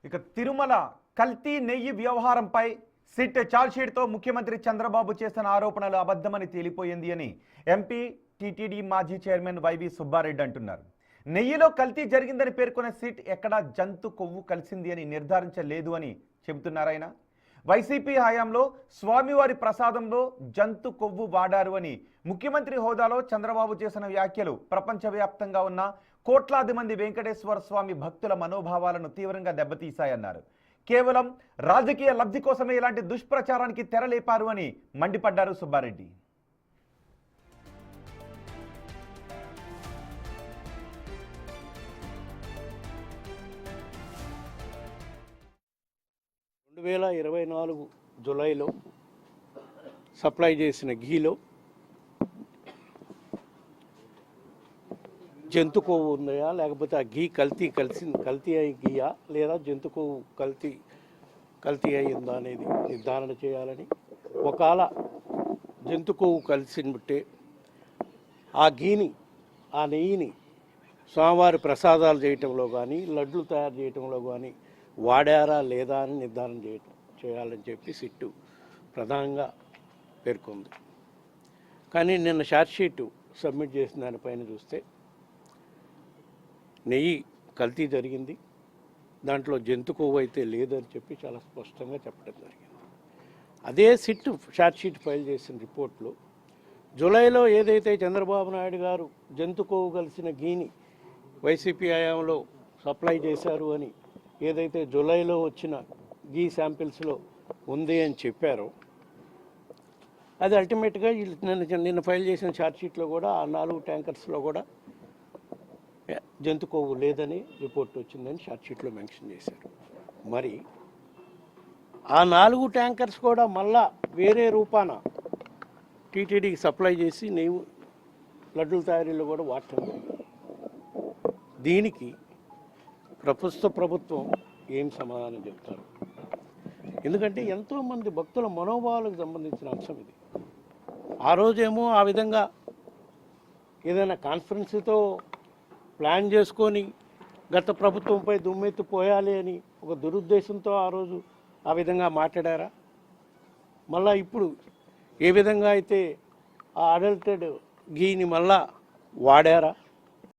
ఇక తిరుమల కల్తీ నెయ్యి వ్యవహారంపై సిట్ చార్జ్షీట్తో ముఖ్యమంత్రి చంద్రబాబు చేసిన ఆరోపణలు అబద్ధమని తేలిపోయింది అని ఎంపీ టీటీడీ మాజీ చైర్మన్ వైవి సుబ్బారెడ్డి అంటున్నారు. నెయ్యిలో కల్తీ జరిగిందని పేర్కొన్న సిట్ ఎక్కడా జంతు కొవ్వు కలిసింది అని నిర్ధారించలేదు అని చెబుతున్నారాయన. వైసీపీ హయాంలో స్వామివారి ప్రసాదంలో జంతు కొవ్వు వాడారు అని ముఖ్యమంత్రి హోదాలో చంద్రబాబు చేసిన వ్యాఖ్యలు ప్రపంచవ్యాప్తంగా ఉన్న కోట్లాది మంది వెంకటేశ్వర స్వామి భక్తుల మనోభావాలను తీవ్రంగా దెబ్బతీశాయన్నారు. కేవలం రాజకీయ లబ్ధి కోసమే ఇలాంటి దుష్ప్రచారానికి తెరలేపారు అని మండిపడ్డారు సుబ్బారెడ్డి. జూలైలో సప్లై చేసిన ఘీలో జంతు కొవ్వు ఉందా, లేకపోతే ఆ ఘీ కల్తీ అయి ఘీయా, లేదా జంతు కొవ్వు కల్తీ అయిందా అనేది నిర్ధారణ చేయాలని. ఒకవేళ జంతు కొవ్వు కలిసినట్టే ఆ ఘీని, ఆ నెయ్యిని స్వామివారి ప్రసాదాలు చేయటంలో కానీ, లడ్లు తయారు చేయటంలో కానీ వాడారా లేదా అని నిర్ధారణ చేయాలని చెప్పి సిట్టు ప్రధానంగా పేర్కొంది. కానీ నిన్న ఛార్జ్షీట్ సబ్మిట్ చేసిన దానిపైన చూస్తే నెయ్యి కల్తీ జరిగింది, దాంట్లో జంతు కొవ్వు అయితే లేదని చెప్పి చాలా స్పష్టంగా చెప్పడం జరిగింది. అదే సిట్ ఛార్జ్షీట్ ఫైల్ చేసిన రిపోర్ట్లో జూలైలో ఏదైతే చంద్రబాబు నాయుడు గారు జంతు కొవ్వు కలిసిన ఘీని వైసీపీ హయాంలో సప్లై చేశారు అని ఏదైతే జూలైలో వచ్చిన ఘీ శాంపిల్స్లో ఉంది అని చెప్పారో, అది అల్టిమేట్గా నిన్న ఫైల్ చేసిన ఛార్జ్షీట్లో కూడా ఆ 4 ట్యాంకర్స్లో కూడా జంతు కొవ్వు లేదని రిపోర్ట్ వచ్చిందని ఛార్జ్షీట్లో మెన్షన్ చేశారు. మరి ఆ 4 ట్యాంకర్స్ కూడా మళ్ళా వేరే రూపాన టీటీడీకి సప్లై చేసి నెయ్యి లడ్డుల తయారీలో కూడా వాడటం జరిగింది. దీనికి ప్రభుత్వం ఏం సమాధానం చెప్తారు? ఎందుకంటే ఎంతోమంది భక్తుల మనోభావాలకు సంబంధించిన అంశం ఇది. ఆ రోజేమో ఆ విధంగా ఏదైనా కాన్ఫరెన్స్తో ప్లాన్ చేసుకొని గత ప్రభుత్వంపై దుమ్మెత్తి పోయాలి అని ఒక దురుద్దేశంతో ఆ రోజు ఆ విధంగా మాట్లాడారా? మళ్ళా ఇప్పుడు ఏ విధంగా అయితే ఆ అడల్టెడ్ ఘీని మళ్ళా వాడారా?